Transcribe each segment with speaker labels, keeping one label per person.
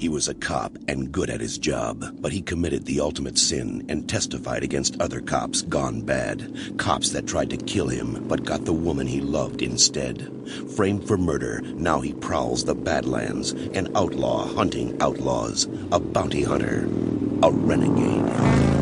Speaker 1: He was a cop and good at his job, but he committed the ultimate sin and testified against other cops gone bad. Cops that tried to kill him, but got the woman he loved instead. Framed for murder, now he prowls the Badlands, an outlaw hunting outlaws, a bounty hunter, a renegade.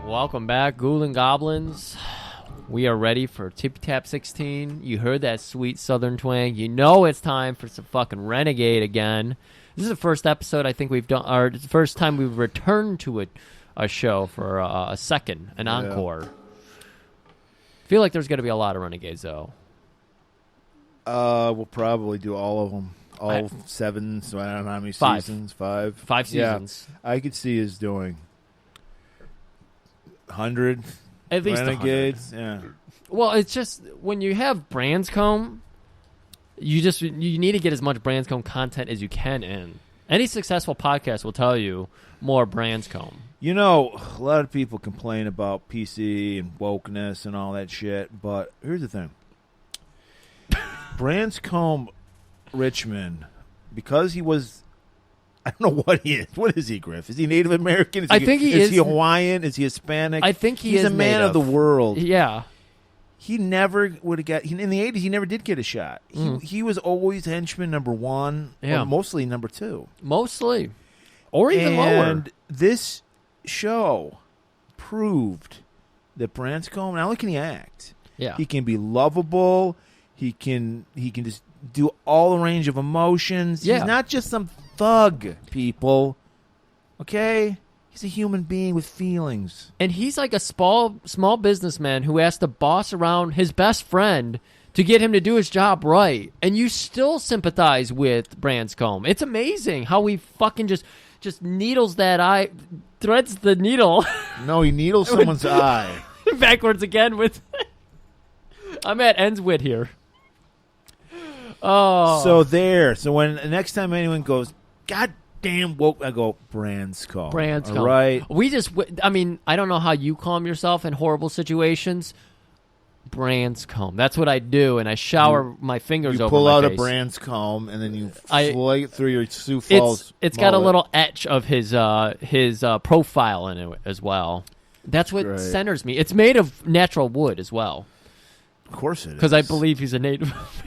Speaker 2: Welcome back, Ghoul and Goblins. We are ready for Tippy-Tap 16. You heard that sweet southern twang. You know it's time for some fucking Renegade again. This is the first episode I think we've done, or it's the first time we've returned to a show for a second, an encore. I feel like there's going to be a lot of Renegades, though.
Speaker 3: We'll probably do all of them. All 7, so I don't know how many seasons. 5
Speaker 2: seasons.
Speaker 3: Yeah, I could see us doing 100
Speaker 2: at least
Speaker 3: Renegades.
Speaker 2: 100. Yeah. Well, it's just when you have Branscombe, you need to get as much Branscombe content as you can in. Any successful podcast will tell you more Branscombe.
Speaker 3: You know, a lot of people complain about PC and wokeness and all that shit, but here's the thing. Branscombe Richmond, because he was, I don't know what he is. What is he, Griff? Is he Native American?
Speaker 2: I think he is.
Speaker 3: Is he Hawaiian? Is he Hispanic?
Speaker 2: I think he's
Speaker 3: a man of the world.
Speaker 2: Yeah.
Speaker 3: He never would have got, in the 80s, he never did get a shot. He was always henchman number 1, or mostly number 2.
Speaker 2: Mostly. Or even lower.
Speaker 3: And this show proved that Branscombe, not only can he act, he can be lovable, he can just do all the range of emotions.
Speaker 2: Yeah.
Speaker 3: He's not just some thug, people. Okay? He's a human being with feelings.
Speaker 2: And he's like a small businessman who has to boss around his best friend to get him to do his job right. And you still sympathize with Branscombe. It's amazing how he fucking just needles that eye, threads the needle.
Speaker 3: No, he needles someone's eye.
Speaker 2: Backwards again with... I'm at ends wit here. Oh.
Speaker 3: So when the next time anyone goes, God damn woke, I go, Branscombe. All right.
Speaker 2: I don't know how you calm yourself in horrible situations. Branscombe. That's what I do, and I shower my fingers over my face.
Speaker 3: You pull out a Branscombe, and then you flick it through your Sioux Falls
Speaker 2: It's got a little etch of his profile in it as well. That's what centers me. It's made of natural wood as well.
Speaker 3: Of course it is.
Speaker 2: Because I believe he's a Native American.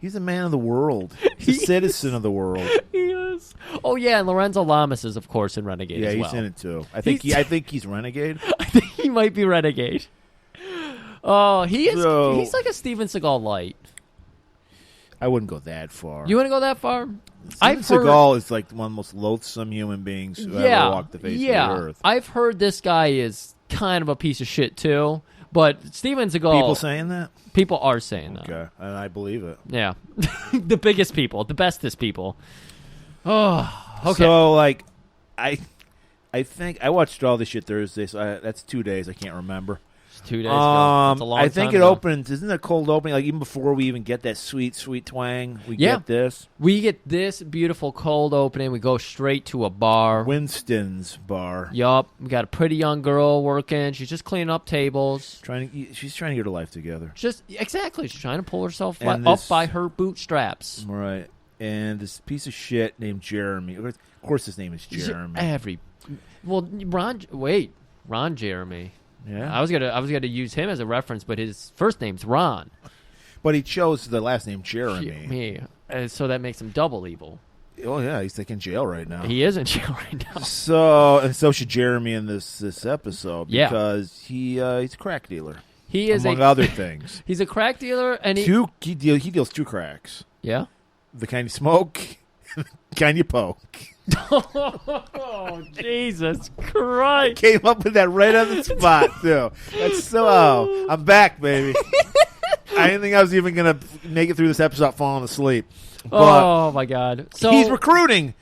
Speaker 3: He's a man of the world. He's a citizen of the world.
Speaker 2: He is. Oh yeah, and Lorenzo Lamas is of course in Renegade as well.
Speaker 3: Yeah, he's in it too. I think he's Renegade.
Speaker 2: I think he might be Renegade. Oh, he is. He's like a Steven Seagal light.
Speaker 3: I wouldn't go that far.
Speaker 2: You want to go that far?
Speaker 3: Steven Seagal is like one of the most loathsome human beings who ever walked the face of the earth.
Speaker 2: I've heard this guy is kind of a piece of shit too. But Steven Seagal...
Speaker 3: People saying that?
Speaker 2: People are saying that.
Speaker 3: Okay, and I believe it.
Speaker 2: Yeah. The biggest people. The bestest people. Oh, okay.
Speaker 3: So, like, I think... I watched all this shit Thursday, so that's 2 days. I can't remember.
Speaker 2: It's 2 days ago. It's a long time
Speaker 3: I think it opens... Isn't it a cold opening? Like, even before we even get that sweet, sweet twang, we get this?
Speaker 2: We get this beautiful cold opening. We go straight to a bar.
Speaker 3: Winston's bar.
Speaker 2: Yup. We got a pretty young girl working. She's just cleaning up tables.
Speaker 3: She's trying to get her life together.
Speaker 2: Exactly. She's trying to pull herself up by her bootstraps.
Speaker 3: Right. and this piece of shit named Jeremy. Of course, his name is Jeremy.
Speaker 2: Ron Jeremy.
Speaker 3: Yeah,
Speaker 2: I was gonna use him as a reference, but his first name's Ron.
Speaker 3: But he chose the last name Jeremy.
Speaker 2: So that makes him double evil.
Speaker 3: Oh yeah, he's like in jail right now.
Speaker 2: He is in jail right now.
Speaker 3: So should Jeremy in this episode because he's a crack dealer.
Speaker 2: He is
Speaker 3: among other things.
Speaker 2: He's a crack dealer, and
Speaker 3: he deals 2 cracks.
Speaker 2: Yeah,
Speaker 3: the kind you smoke, the kind you poke.
Speaker 2: Oh, Jesus Christ!
Speaker 3: Came up with that right on the spot too. That's so. I'm back, baby. I didn't think I was even gonna make it through this episode falling asleep.
Speaker 2: Oh my God! So
Speaker 3: he's recruiting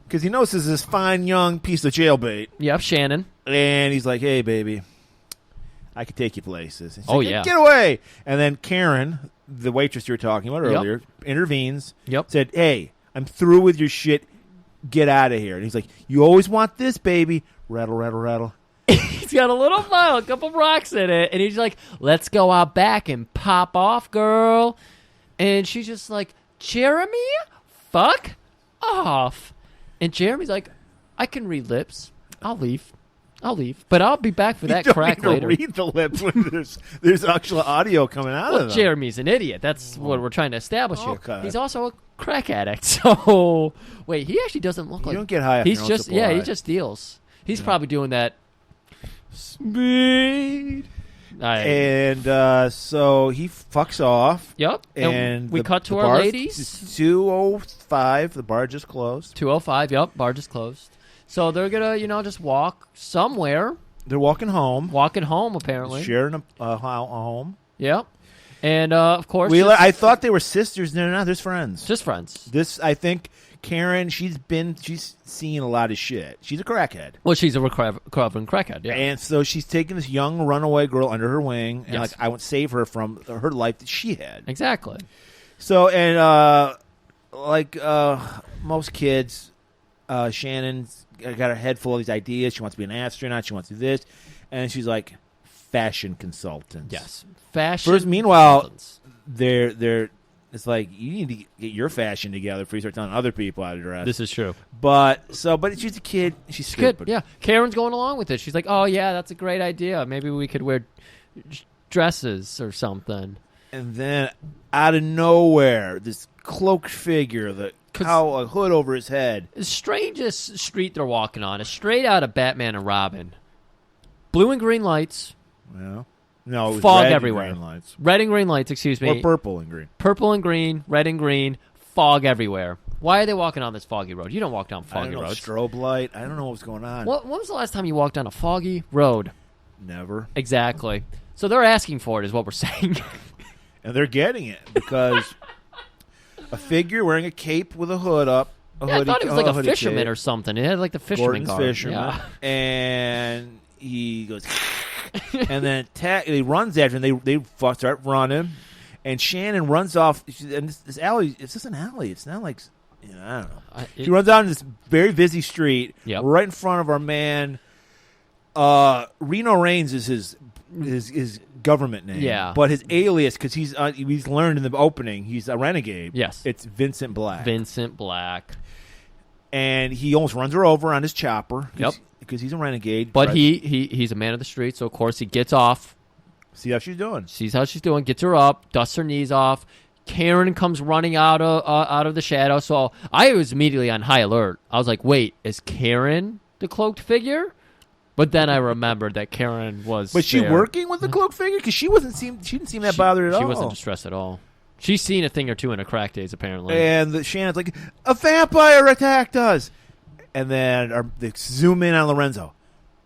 Speaker 3: because he knows this is this fine young piece of jailbait.
Speaker 2: Yep, Shannon.
Speaker 3: And he's like, "Hey, baby, I could take you places." He's
Speaker 2: like,
Speaker 3: yeah, get away! And then Karen, the waitress you were talking about earlier, intervenes.
Speaker 2: Yep.
Speaker 3: Said, "Hey, I'm through with your shit. Get out of here." And he's like, "You always want this, baby." Rattle, rattle, rattle.
Speaker 2: He's got a little vial, a couple rocks in it, and he's like, "Let's go out back and pop off, girl." And she's just like, "Jeremy, fuck off." And Jeremy's like, "I can read lips. I'll leave, but I'll be back for that crack later."
Speaker 3: Read the lips when there's actual audio coming out of them.
Speaker 2: Jeremy's an idiot. That's what we're trying to establish here.
Speaker 3: Okay.
Speaker 2: He's also a crack addict. So wait, he actually doesn't look like.
Speaker 3: You don't get high.
Speaker 2: He's just he just deals. He's probably doing that. Speed.
Speaker 3: And so he fucks off.
Speaker 2: Yep.
Speaker 3: And
Speaker 2: we cut to our ladies.
Speaker 3: It's 2:05. The bar just closed.
Speaker 2: 2:05. Yep. Bar just closed. So they're gonna, just walk somewhere.
Speaker 3: They're walking home.
Speaker 2: Apparently.
Speaker 3: Sharing a home.
Speaker 2: Yep. And of course,
Speaker 3: I thought they were sisters. No, they're just friends.
Speaker 2: Just friends.
Speaker 3: I think Karen, she's seen a lot of shit. She's a crackhead.
Speaker 2: Well, she's a recovering crackhead, yeah.
Speaker 3: And so she's taking this young runaway girl under her wing, and I want to save her from her life that she had.
Speaker 2: Exactly.
Speaker 3: So, and most kids, Shannon's got her head full of these ideas. She wants to be an astronaut. She wants to do this, and she's like, fashion consultants.
Speaker 2: Yes, fashion.
Speaker 3: First, meanwhile, they're. It's like you need to get your fashion together before you start telling other people how to dress.
Speaker 2: This is true.
Speaker 3: But she's a kid. She's stupid.
Speaker 2: Good. Yeah, Karen's going along with it. She's like, "Oh yeah, that's a great idea. Maybe we could wear dresses or something."
Speaker 3: And then out of nowhere, this cloaked figure, a hood over his head.
Speaker 2: The strangest street they're walking on is straight out of Batman and Robin. Blue and green lights.
Speaker 3: Yeah. No, it was
Speaker 2: fog
Speaker 3: red
Speaker 2: everywhere.
Speaker 3: And green lights.
Speaker 2: Red and green lights, excuse me.
Speaker 3: Or purple and green.
Speaker 2: Purple and green, red and green, fog everywhere. Why are they walking on this foggy road? You don't walk down foggy roads.
Speaker 3: Strobe light. I don't know what's going on.
Speaker 2: When was the last time you walked down a foggy road?
Speaker 3: Never.
Speaker 2: Exactly. So they're asking for it is what we're saying.
Speaker 3: And they're getting it because a figure wearing a cape with a hood up.
Speaker 2: I thought it was like a fisherman cape. Or something. It had like the fisherman
Speaker 3: Gordon's
Speaker 2: garb.
Speaker 3: Fisherman.
Speaker 2: Yeah.
Speaker 3: And he goes... and then he runs after him. They start running, and Shannon runs off. And this alley, it's just an alley. It's not like, I don't know. She runs down this very busy street, right in front of our man. Reno Reigns is his government name.
Speaker 2: Yeah.
Speaker 3: But his alias, because he's learned in the opening, he's a renegade.
Speaker 2: Yes.
Speaker 3: It's Vincent Black.
Speaker 2: Vincent Black.
Speaker 3: And he almost runs her over on his chopper.
Speaker 2: Yep.
Speaker 3: Because he's a renegade.
Speaker 2: But he's a man of the street, so of course he gets off.
Speaker 3: See how she's doing.
Speaker 2: Sees how she's doing, gets her up, dusts her knees off. Karen comes running out of the shadow, so I was immediately on high alert. I was like, wait, is Karen the cloaked figure? But then I remembered that Karen was
Speaker 3: she working with the cloaked figure? Because she didn't seem that bothered at all.
Speaker 2: She wasn't distressed at all. She's seen a thing or two in her crack days, apparently.
Speaker 3: And Shannon's like, a vampire attacked us. And then they zoom in on Lorenzo.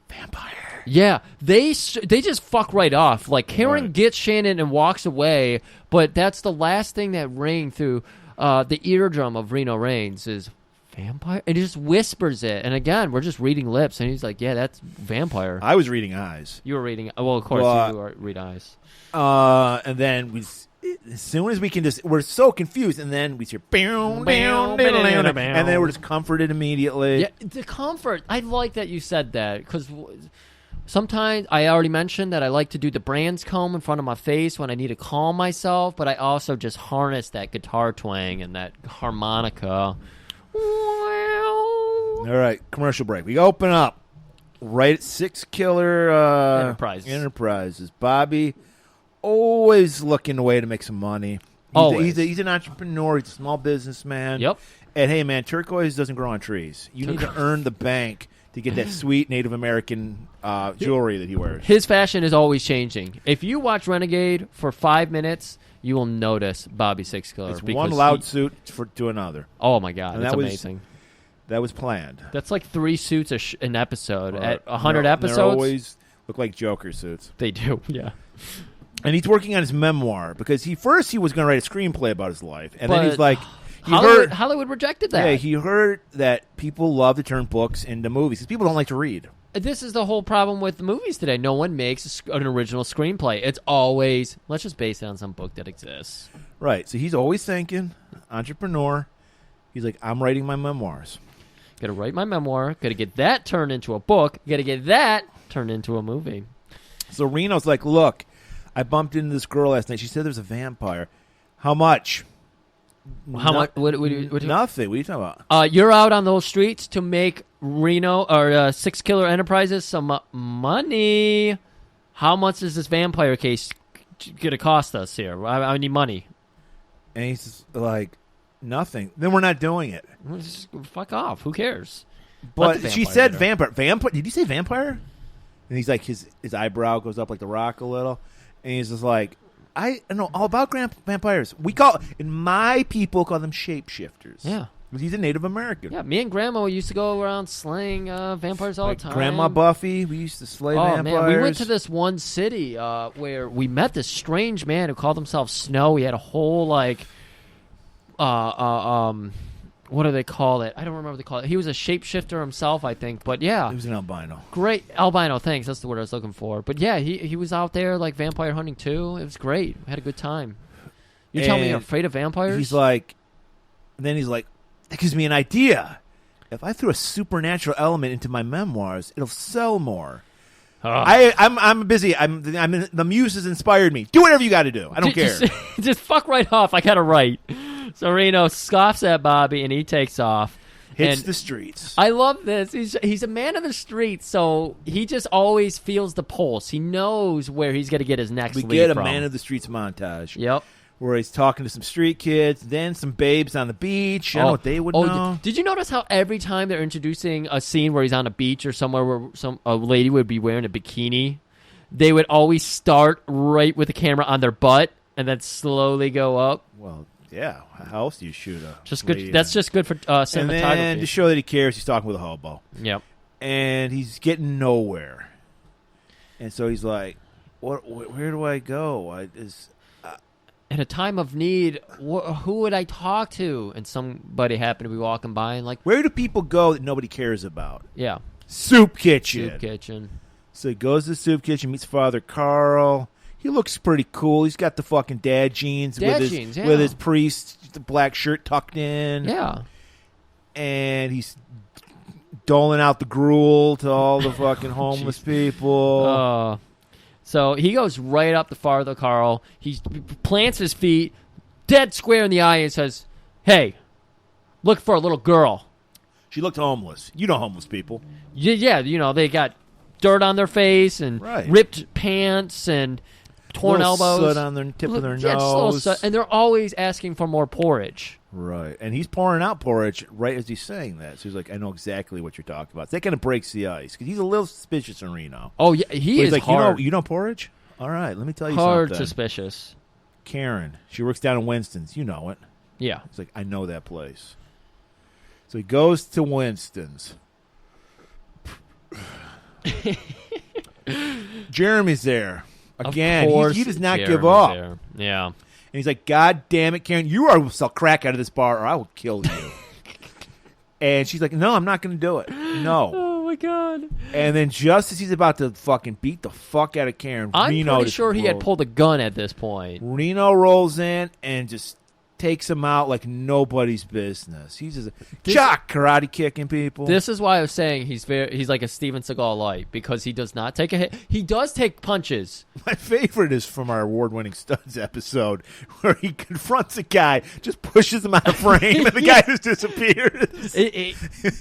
Speaker 3: Vampire.
Speaker 2: Yeah, they just fuck right off. Like, Karen gets Shannon and walks away, but that's the last thing that rang through the eardrum of Reno Reigns is vampire. And he just whispers it. And again, we're just reading lips. And he's like, yeah, that's vampire.
Speaker 3: I was reading eyes.
Speaker 2: You were reading... Well, of course, you read eyes.
Speaker 3: And then as soon as we can we're so confused, and then we hear and then we're just comforted immediately.
Speaker 2: Yeah, the comfort. I like that you said that because Sometimes I already mentioned that I like to do the Brands comb in front of my face when I need to calm myself, but I also just harness that guitar twang and that harmonica.
Speaker 3: All right, commercial break. We open up right at Six Killer Enterprises. Bobby, always looking a way to make some money. He's an entrepreneur. He's a small businessman.
Speaker 2: Yep.
Speaker 3: And hey, man, turquoise doesn't grow on trees. You need to earn the bank to get that sweet Native American jewelry that he wears.
Speaker 2: His fashion is always changing. If you watch Renegade for 5 minutes, you will notice Bobby Six Killer.
Speaker 3: It's one loud suit to another.
Speaker 2: Oh, my God. That's amazing.
Speaker 3: That was planned.
Speaker 2: That's like 3 suits an episode. At 100 episodes?
Speaker 3: They always look like Joker suits.
Speaker 2: They do, yeah.
Speaker 3: And he's working on his memoir because he was going to write a screenplay about his life. And then he's like...
Speaker 2: Hollywood rejected that.
Speaker 3: Yeah, he heard that people love to turn books into movies because people don't like to read.
Speaker 2: This is the whole problem with the movies today. No one makes an original screenplay. It's always, let's just base it on some book that exists.
Speaker 3: Right. So he's always thinking, entrepreneur. He's like, I'm writing my memoirs.
Speaker 2: Got to write my memoir. Got to get that turned into a book. Got to get that turned into a movie.
Speaker 3: So Reno's like, look, I bumped into this girl last night. She said there's a vampire. How much?
Speaker 2: How much? What
Speaker 3: nothing. What are you talking about?
Speaker 2: You're out on those streets to make Reno or Six Killer Enterprises some money. How much is this vampire case going to cost us here? I need money.
Speaker 3: And he's like, nothing. Then we're not doing it.
Speaker 2: Just fuck off. Who cares?
Speaker 3: But she said vampire. Vampire? Did you say vampire? And he's like, his eyebrow goes up like the Rock a little. And he's just like, I know all about vampires. My people call them shapeshifters.
Speaker 2: Yeah.
Speaker 3: Because he's a Native American.
Speaker 2: Yeah, me and Grandma used to go around slaying vampires all the time.
Speaker 3: Grandma Buffy, we used to slay vampires.
Speaker 2: Man, we went to this one city where we met this strange man who called himself Snow. He had a whole, what do they call it? I don't remember what they call it. He was a shapeshifter himself, I think. But yeah.
Speaker 3: He was an albino.
Speaker 2: Great. Albino, thanks. That's the word I was looking for. But yeah, he was out there like vampire hunting too. It was great. We had a good time. You tell me you're afraid of vampires?
Speaker 3: He's like, that gives me an idea. If I threw a supernatural element into my memoirs, it'll sell more. I'm busy. The muse has inspired me. Do whatever you got to do. I don't care.
Speaker 2: Just fuck right off. I got to write. So Reno scoffs at Bobby and he takes off.
Speaker 3: Hits the streets.
Speaker 2: I love this. He's a man of the streets, so he just always feels the pulse. He knows where he's going to get his next lead from.
Speaker 3: We get a man of the streets montage.
Speaker 2: Yep.
Speaker 3: Where he's talking to some street kids, then some babes on the beach. I don't know what they would know.
Speaker 2: Did you notice how every time they're introducing a scene where he's on a beach or somewhere where a lady would be wearing a bikini, they would always start right with the camera on their butt and then slowly go up?
Speaker 3: Well, yeah. How else do you shoot a
Speaker 2: just good? That's just good for cinematography.
Speaker 3: And then to show that he cares, he's talking with a hobo.
Speaker 2: Yep.
Speaker 3: And he's getting nowhere. And so he's like, where do I go?
Speaker 2: In a time of need, who would I talk to? And somebody happened to be walking by and like,
Speaker 3: where do people go that nobody cares about?
Speaker 2: Yeah.
Speaker 3: Soup kitchen.
Speaker 2: Soup kitchen.
Speaker 3: So he goes to the soup kitchen, meets Father Carl. He looks pretty cool. He's got the fucking dad jeans with his priest, the black shirt tucked in.
Speaker 2: Yeah.
Speaker 3: And he's doling out the gruel to all the fucking homeless people.
Speaker 2: So he goes right up to Father Carl. He plants his feet dead square in the eye and says, "Hey, look for a little girl."
Speaker 3: She looked homeless. You know homeless people.
Speaker 2: Yeah, they got dirt on their face and ripped pants and torn elbows.
Speaker 3: Soot on the tip of their nose.
Speaker 2: And they're always asking for more porridge.
Speaker 3: Right. And he's pouring out porridge right as he's saying that. So he's like, I know exactly what you're talking about. So that kind of breaks the ice because he's a little suspicious of Reno.
Speaker 2: Oh, yeah. He's
Speaker 3: like,
Speaker 2: hard.
Speaker 3: You know porridge? All right. Let me tell you something.
Speaker 2: Hard suspicious.
Speaker 3: Karen. She works down in Winston's. You know it.
Speaker 2: Yeah.
Speaker 3: He's like, I know that place. So he goes to Winston's. Jeremy's there. Again, he does not give up.
Speaker 2: There. Yeah.
Speaker 3: And he's like, God damn it, Karen, you are will sell crack out of this bar or I will kill you. And she's like, no, I'm not going to do it. No.
Speaker 2: Oh, my God.
Speaker 3: And then just as he's about to fucking beat the fuck out of Karen,
Speaker 2: I'm pretty sure he had pulled a gun at this point.
Speaker 3: Reno rolls in and just takes him out like nobody's business. He's just karate kicking people.
Speaker 2: This is why I was saying he's like a Steven Seagal light, because he does not take a hit. He does take punches.
Speaker 3: My favorite is from our award-winning Studs episode where he confronts a guy, just pushes him out of frame, and the guy just disappears.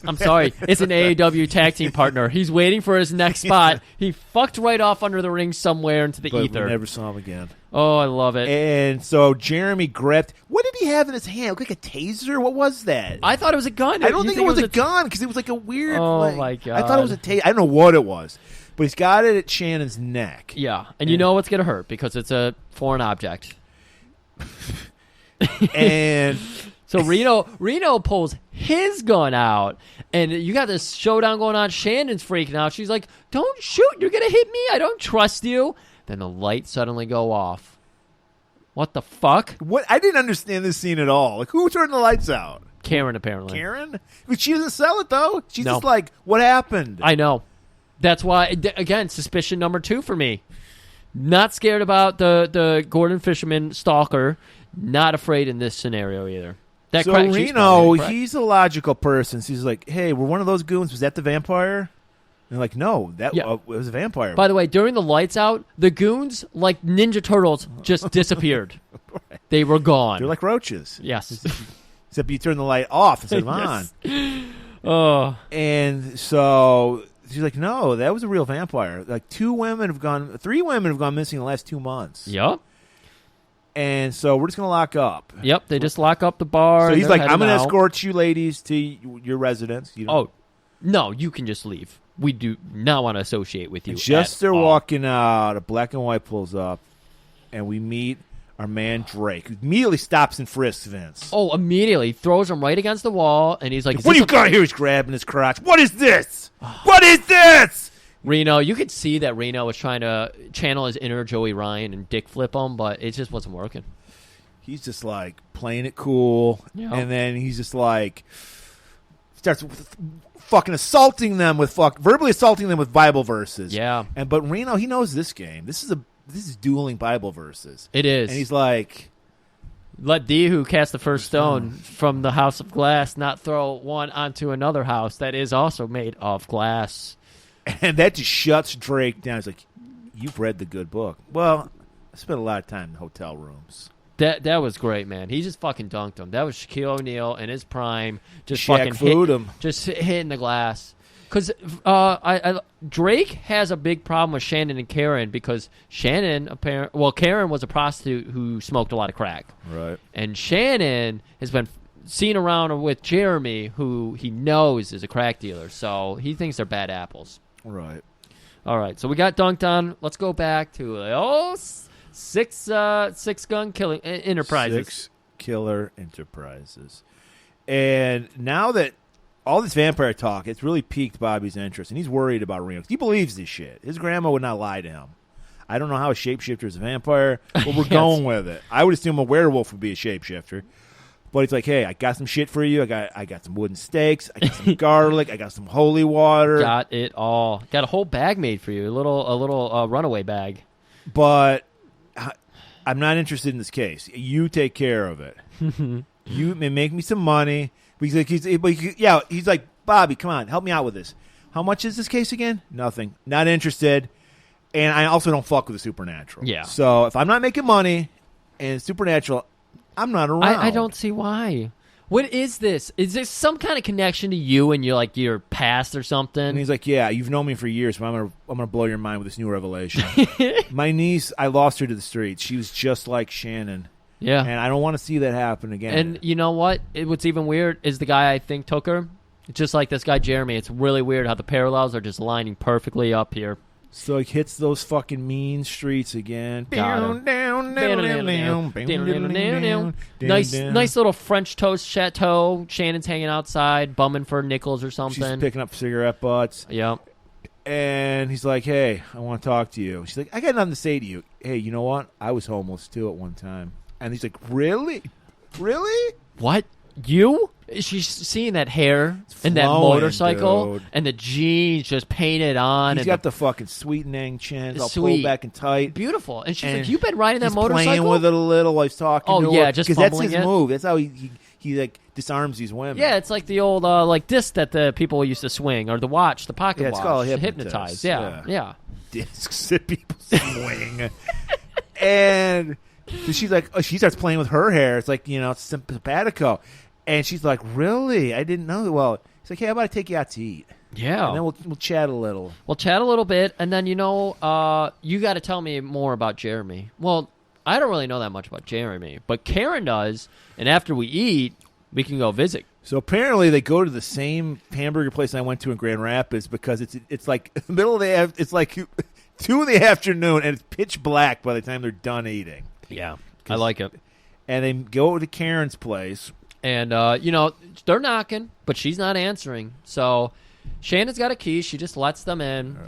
Speaker 2: I'm sorry. It's an AEW tag team partner. He's waiting for his next spot. He fucked right off under the ring somewhere into the ether.
Speaker 3: We never saw him again.
Speaker 2: Oh, I love it.
Speaker 3: And so Jeremy gripped. What did he have in his hand? It looked like a taser? What was that?
Speaker 2: I thought it was a gun.
Speaker 3: I don't think it was a gun because it was like a weird.
Speaker 2: Oh, my God.
Speaker 3: I thought it was a taser. I don't know what it was. But he's got it at Shannon's neck.
Speaker 2: Yeah. And you know what's going to hurt because it's a foreign object.
Speaker 3: And
Speaker 2: so Reno pulls his gun out, and you got this showdown going on. Shannon's freaking out. She's like, "Don't shoot! You're gonna hit me! I don't trust you." Then the lights suddenly go off. What the fuck?
Speaker 3: What? I didn't understand this scene at all. Like, who turned the lights out?
Speaker 2: Karen, apparently.
Speaker 3: Karen? But she doesn't sell it though. She's
Speaker 2: No.
Speaker 3: just like, "What happened?"
Speaker 2: I know. That's why, again, suspicion number 2 for me. Not scared about the Gordon Fisherman stalker. Not afraid in this scenario either.
Speaker 3: So Reno, he's a logical person. So he's like, "Hey, we're one of those goons. Was that the vampire?" And they're like, "No, that it was a vampire."
Speaker 2: By the way, during the lights out, the goons, like Ninja Turtles, just disappeared.
Speaker 3: Right.
Speaker 2: They were gone.
Speaker 3: They're like roaches.
Speaker 2: Yes.
Speaker 3: Except you turn the light off instead of on.
Speaker 2: Oh.
Speaker 3: And so she's like, "No, that was a real vampire. Like 3 women have gone missing in the last 2 months."
Speaker 2: Yep.
Speaker 3: And so we're just going to lock up.
Speaker 2: Yep, they just lock up the bar.
Speaker 3: So he's like, "I'm going to escort you ladies to your residence."
Speaker 2: No, you can just leave. We do not want to associate with you.
Speaker 3: Just they're walking out, a black and white pulls up, and we meet our man Drake, who immediately stops and frisks Vince.
Speaker 2: Oh, immediately. Throws him right against the wall, and he's like,
Speaker 3: "What do you got here?" He's grabbing his crotch. "What is this? What is this?"
Speaker 2: Reno, you could see that Reno was trying to channel his inner Joey Ryan and dick flip him, but it just wasn't working.
Speaker 3: He's just like playing it cool, and then he's just like starts fucking verbally assaulting them with Bible verses.
Speaker 2: Yeah.
Speaker 3: But Reno, he knows this game. This is dueling Bible verses.
Speaker 2: It is.
Speaker 3: And he's like,
Speaker 2: "Let thee who cast the first stone from the house of glass not throw one onto another house that is also made of glass."
Speaker 3: And that just shuts Drake down. He's like, "You've read the good book." Well, I spent a lot of time in hotel rooms.
Speaker 2: That was great, man. He just fucking dunked him. That was Shaquille O'Neal in his prime, just
Speaker 3: Shaq food him,
Speaker 2: just hitting the glass. Because Drake has a big problem with Shannon and Karen because Karen was a prostitute who smoked a lot of crack,
Speaker 3: right?
Speaker 2: And Shannon has been seen around with Jeremy, who he knows is a crack dealer. So he thinks they're bad apples.
Speaker 3: Right.
Speaker 2: All right. So we got dunked on. Let's go back to six gun killing enterprises.
Speaker 3: 6 killer enterprises. And now that all this vampire talk, it's really piqued Bobby's interest, and he's worried about Reno. He believes this shit. His grandma would not lie to him. I don't know how a shapeshifter is a vampire, but we're
Speaker 2: Yes.
Speaker 3: going with it. I would assume a werewolf would be a shapeshifter. But he's like, "Hey, I got some shit for you. I got some wooden stakes. I got some garlic. I got some holy water.
Speaker 2: Got it all. Got a whole bag made for you. A little runaway bag."
Speaker 3: But I'm not interested in this case. You take care of it. You may make me some money. He's like, "Bobby, come on, help me out with this. How much is this case again?" "Nothing. Not interested. And I also don't fuck with the supernatural."
Speaker 2: Yeah.
Speaker 3: So if I'm not making money and it's supernatural, I'm not around.
Speaker 2: I don't see why. What is this? Is this some kind of connection to you and your past or something?
Speaker 3: And he's like, "Yeah, you've known me for years, but I'm gonna blow your mind with this new revelation." My niece, I lost her to the streets. She was just like Shannon.
Speaker 2: Yeah.
Speaker 3: And I don't want to see that happen again.
Speaker 2: And you know what? What's even weird is the guy I think took her. Just like this guy Jeremy. It's really weird how the parallels are just lining perfectly up here.
Speaker 3: So he hits those fucking mean streets again.
Speaker 2: Got Nice little French toast chateau. Shannon's hanging outside, bumming for nickels or something.
Speaker 3: She's picking up cigarette butts.
Speaker 2: Yep.
Speaker 3: And he's like, "Hey, I want to talk to you." She's like, "I got nothing to say to you." "Hey, you know what? I was homeless too at one time." And he's like, "Really? Really?"
Speaker 2: What? You? She's seeing that hair
Speaker 3: It's
Speaker 2: and that
Speaker 3: flowing,
Speaker 2: motorcycle
Speaker 3: dude.
Speaker 2: and the jeans just painted on.
Speaker 3: He's
Speaker 2: and
Speaker 3: got the fucking sweetening chin, all
Speaker 2: Sweet.
Speaker 3: pulled back and tight.
Speaker 2: beautiful. And she's
Speaker 3: And
Speaker 2: like, "You've been riding that
Speaker 3: He's
Speaker 2: motorcycle?"
Speaker 3: playing with it a little while he's talking
Speaker 2: Oh,
Speaker 3: to
Speaker 2: yeah,
Speaker 3: her.
Speaker 2: just
Speaker 3: because that's
Speaker 2: fumbling
Speaker 3: his
Speaker 2: it.
Speaker 3: move. That's how he like disarms these women.
Speaker 2: Yeah, it's like the old like disc that the people used to swing, or the watch, the pocket
Speaker 3: Yeah, it's
Speaker 2: watch,
Speaker 3: called
Speaker 2: to
Speaker 3: hypnotize.
Speaker 2: hypnotize. Yeah.
Speaker 3: Discs that people swing. And she's like, she starts playing with her hair. It's like, it's simpatico. And she's like, really? I didn't know. Well, he's like, hey, how about I take you out to eat?
Speaker 2: Yeah.
Speaker 3: And then we'll chat a little.
Speaker 2: We'll chat a little bit, and then you got to tell me more about Jeremy. Well, I don't really know that much about Jeremy, but Karen does. And after we eat, we can go visit.
Speaker 3: So apparently they go to the same hamburger place I went to in Grand Rapids because it's like middle of the it's like 2 in the afternoon and it's pitch black by the time they're done eating.
Speaker 2: Yeah, I like it.
Speaker 3: And they go to Karen's place.
Speaker 2: And, they're knocking, but she's not answering. So Shannon's got a key. She just lets them in.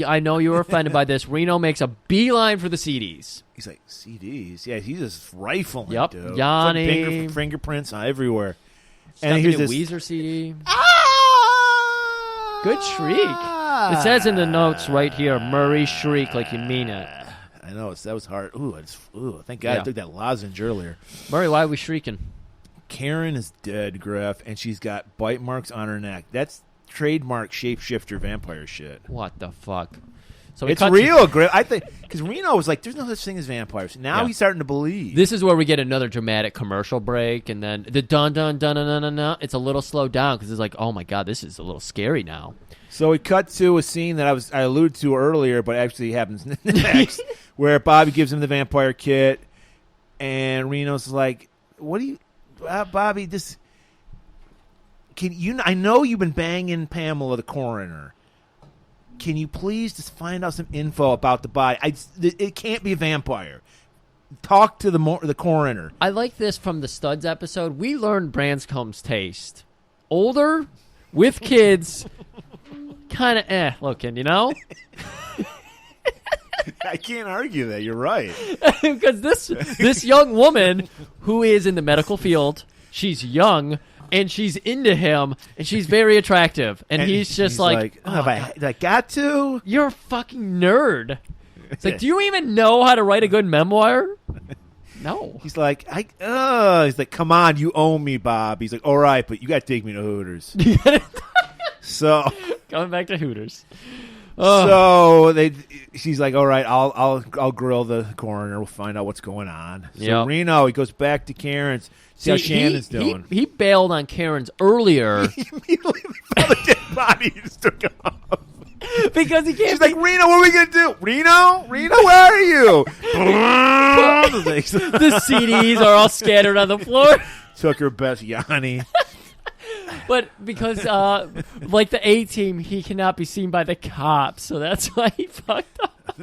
Speaker 2: I know you were offended by this. Reno makes a beeline for the CDs.
Speaker 3: He's like, CDs? Yeah, he's just rifling,
Speaker 2: Yep.
Speaker 3: dude.
Speaker 2: Yanni.
Speaker 3: It's like fingerprints everywhere.
Speaker 2: And
Speaker 3: here's
Speaker 2: here's
Speaker 3: this
Speaker 2: Weezer CD.
Speaker 3: Ah!
Speaker 2: Good shriek. It says in the notes right here, Murray shriek like you mean it.
Speaker 3: I know, that was hard. Thank God I took that lozenge earlier.
Speaker 2: Murray, why are we shrieking?
Speaker 3: Karen is dead, Griff, and she's got bite marks on her neck. That's trademark shapeshifter vampire shit.
Speaker 2: What the fuck? So
Speaker 3: it's real, Griff. I think because Reno was like, "There's no such thing as vampires." Now he's starting to believe.
Speaker 2: This is where we get another dramatic commercial break, and then the dun dun dun dun dun dun. Dun it's a little slowed down because it's like, oh my god, this is a little scary now.
Speaker 3: So we cut to a scene that I alluded to earlier, but actually happens next, where Bobby gives him the vampire kit, and Reno's like, "What do you?" Bobby, I know you've been banging Pamela, the coroner. Can you please just find out some info about the body? It can't be a vampire. Talk to the coroner.
Speaker 2: I like this from the Studs episode. We learned Branscombe's taste. Older, with kids, kind of looking,
Speaker 3: I can't argue that. You're right.
Speaker 2: Because this young woman who is in the medical field, she's young and she's into him and she's very attractive, and he's just like,
Speaker 3: have I got to?
Speaker 2: You're a fucking nerd. It's like, do you even know how to write a good memoir? No.
Speaker 3: He's like, he's like, come on, you owe me, Bob. He's like, all right, but you got to take me to Hooters. So
Speaker 2: coming back to Hooters.
Speaker 3: So she's like, all right, I'll grill the coroner. We'll find out what's going on. So Reno, he goes back to Karen's. See how Shannon's doing.
Speaker 2: He bailed on Karen's earlier.
Speaker 3: He immediately found a dead body. He just took it off.
Speaker 2: Because he can't.
Speaker 3: She's like, Reno, what are we gonna do? Reno, where are you?
Speaker 2: The CDs are all scattered on the floor.
Speaker 3: Took her best Yanni.
Speaker 2: But because, like the A-team, he cannot be seen by the cops, so that's why he fucked up.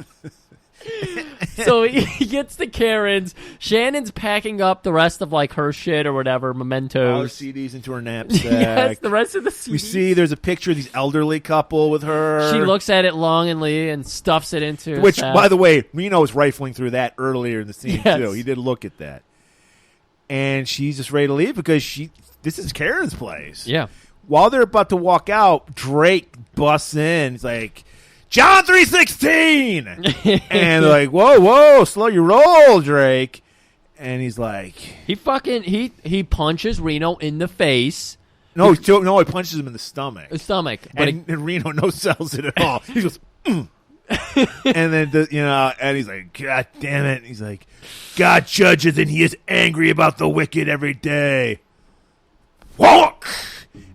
Speaker 2: So he gets the Karens. Shannon's packing up the rest of like her shit or whatever, mementos.
Speaker 3: All the CDs into her knapsack.
Speaker 2: Yes, the rest of the CDs.
Speaker 3: We see there's a picture of these elderly couple with her.
Speaker 2: She looks at it longingly and stuffs it into
Speaker 3: Which,
Speaker 2: her
Speaker 3: by the way, Reno was rifling through that earlier in the scene,
Speaker 2: Yes.
Speaker 3: too. He did look at that. And she's just ready to leave because this is Karen's place.
Speaker 2: Yeah.
Speaker 3: While they're about to walk out, Drake busts in. He's like, John 3:16! And they're like, whoa, slow your roll, Drake. And he's like...
Speaker 2: He punches Reno in the face.
Speaker 3: No, he punches him in the stomach.
Speaker 2: But
Speaker 3: and Reno no-sells it at all. He goes, and then, and he's like, God damn it. He's like, God judges and he is angry about the wicked every day. Walk!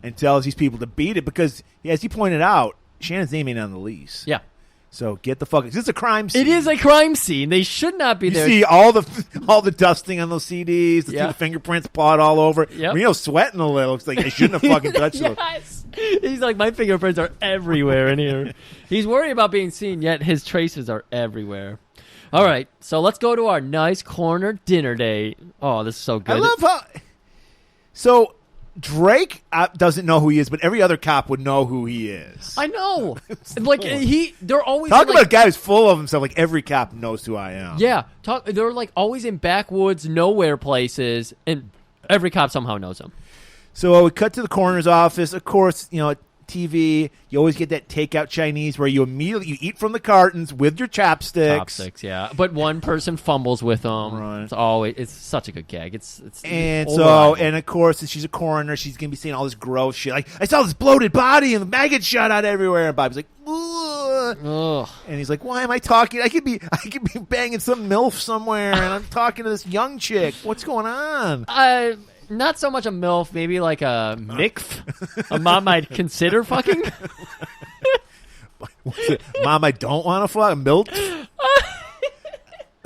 Speaker 3: And tells these people to beat it because, as he pointed out, Shannon's name ain't on the lease.
Speaker 2: Yeah.
Speaker 3: So get the fuck. This is a crime scene.
Speaker 2: It is a crime scene. They should not be there.
Speaker 3: You see all the dusting on those CDs. See the fingerprints pawed all over.
Speaker 2: Yep.
Speaker 3: Reno's sweating a little. Looks like I shouldn't have fucking touched it.
Speaker 2: Yes. He's like, my fingerprints are everywhere in here. He's worried about being seen, yet his traces are everywhere. All right, so let's go to our nice corner dinner date. Oh, this is so good.
Speaker 3: I love how. So Drake doesn't know who he is, but every other cop would know who he is.
Speaker 2: I know. Like they're always
Speaker 3: talk about a guy who's full of himself. Like every cop knows who I am.
Speaker 2: Yeah, they're like always in backwoods, nowhere places, and every cop somehow knows him.
Speaker 3: So we cut to the coroner's office. Of course, TV, you always get that takeout Chinese where you eat from the cartons with your chopsticks.
Speaker 2: Chopsticks, yeah. But one person fumbles with them.
Speaker 3: Right.
Speaker 2: It's such a good gag.
Speaker 3: And of course, she's a coroner. She's gonna be saying all this gross shit. Like, I saw this bloated body and the maggots shot out everywhere. And Bobby's like, ugh. And he's like, why am I talking? I could be banging some MILF somewhere, and I'm talking to this young chick. What's going on?
Speaker 2: Not so much a MILF, maybe like a MILF. A mom I'd consider fucking.
Speaker 3: Mom, I don't want to fuck. MILF?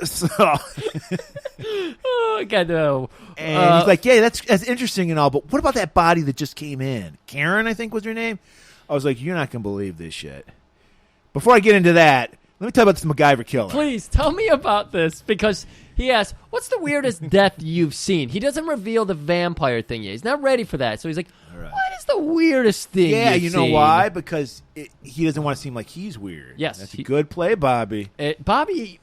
Speaker 3: So.
Speaker 2: Oh, God, no.
Speaker 3: And he's like, yeah, that's interesting and all, but what about that body that just came in? Karen, I think was her name. I was like, you're not going to believe this shit. Before I get into that, let me tell you about this MacGyver killer.
Speaker 2: Please, tell me about this, because he asks, what's the weirdest death you've seen? He doesn't reveal the vampire thing yet. He's not ready for that. So he's like, right. What is the weirdest thing you've seen?
Speaker 3: Why? Because he doesn't want to seem like he's weird.
Speaker 2: Yes.
Speaker 3: That's a good play, Bobby.
Speaker 2: Bobby,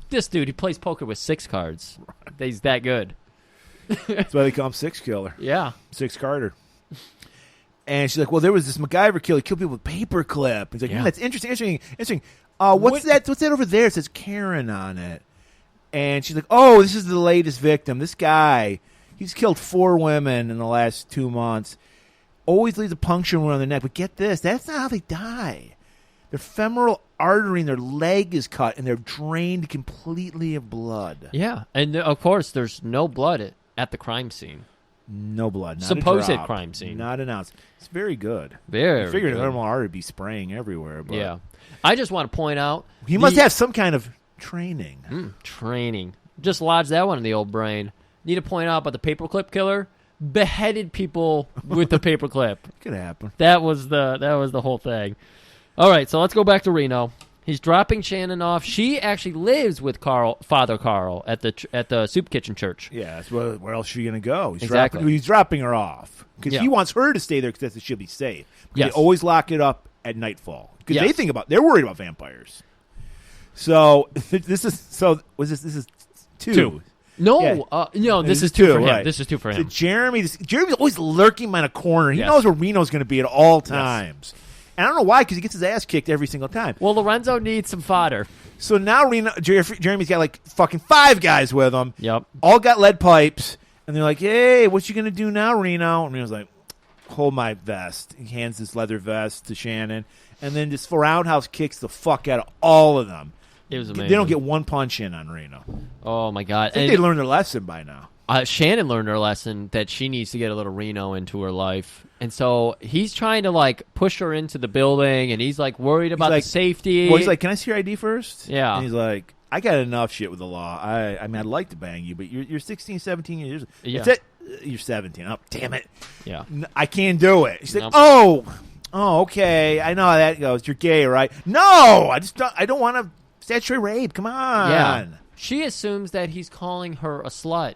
Speaker 2: this dude, he plays poker with 6 cards. He's that good.
Speaker 3: That's why they call him Six Killer.
Speaker 2: Yeah.
Speaker 3: Six Carter. And she's like, well, there was this MacGyver killer. He killed people with paperclip. He's like, that's interesting. What's that over there? It says Karen on it. And she's like, oh, this is the latest victim. This guy, he's killed 4 women in the last 2 months. Always leaves a puncture wound on their neck. But get this, that's not how they die. Their femoral artery in their leg is cut, and they're drained completely of blood.
Speaker 2: Yeah, and of course, there's no blood at the crime scene.
Speaker 3: No blood. Not
Speaker 2: supposed
Speaker 3: a drop.
Speaker 2: Crime scene.
Speaker 3: Not an ounce. It's very good.
Speaker 2: Very
Speaker 3: I figured
Speaker 2: good.
Speaker 3: a normal artery would be spraying everywhere. But
Speaker 2: yeah. I just want to point out.
Speaker 3: He must have some kind of training.
Speaker 2: Training. Just lodge that one in the old brain. Need to point out about the paperclip killer. Beheaded people with the paperclip.
Speaker 3: Could happen.
Speaker 2: That was the whole thing. All right, so let's go back to Reno. He's dropping Shannon off. She actually lives with Father Carl at the soup kitchen church.
Speaker 3: Yeah, where else is she going to go?
Speaker 2: He's
Speaker 3: dropping her off because he wants her to stay there because she'll be safe. They always lock it up at nightfall because they're worried about vampires. So this is 2.
Speaker 2: No, this is 2 for him.
Speaker 3: Right.
Speaker 2: This is 2 for him.
Speaker 3: So Jeremy's always lurking behind a corner. He knows where Reno's going to be at all times. Yes. And I don't know why, because he gets his ass kicked every single time.
Speaker 2: Well, Lorenzo needs some fodder.
Speaker 3: So now Jeremy's got like fucking 5 guys with him.
Speaker 2: Yep.
Speaker 3: All got lead pipes. And they're like, hey, what you going to do now, Reno? And Reno's like, hold my vest. He hands this leather vest to Shannon. And then just roundhouse kicks the fuck out of all of them.
Speaker 2: It was amazing.
Speaker 3: They don't get one punch in on Reno.
Speaker 2: Oh, my God.
Speaker 3: I think they learned their lesson by now.
Speaker 2: Shannon learned her lesson that she needs to get a little Reno into her life. And so he's trying to, push her into the building, and he's, worried about the safety.
Speaker 3: Well, he's like, can I see your ID first?
Speaker 2: Yeah.
Speaker 3: And he's like, I got enough shit with the law. I mean, I'd like to bang you, but you're 16, 17 years old.
Speaker 2: Yeah.
Speaker 3: That's it. You're 17. Oh, damn it.
Speaker 2: Yeah.
Speaker 3: I can't do it. She's like, oh, okay. I know how that goes. You're gay, right? No, I don't want to statutory rape. Come on.
Speaker 2: Yeah. She assumes that he's calling her a slut.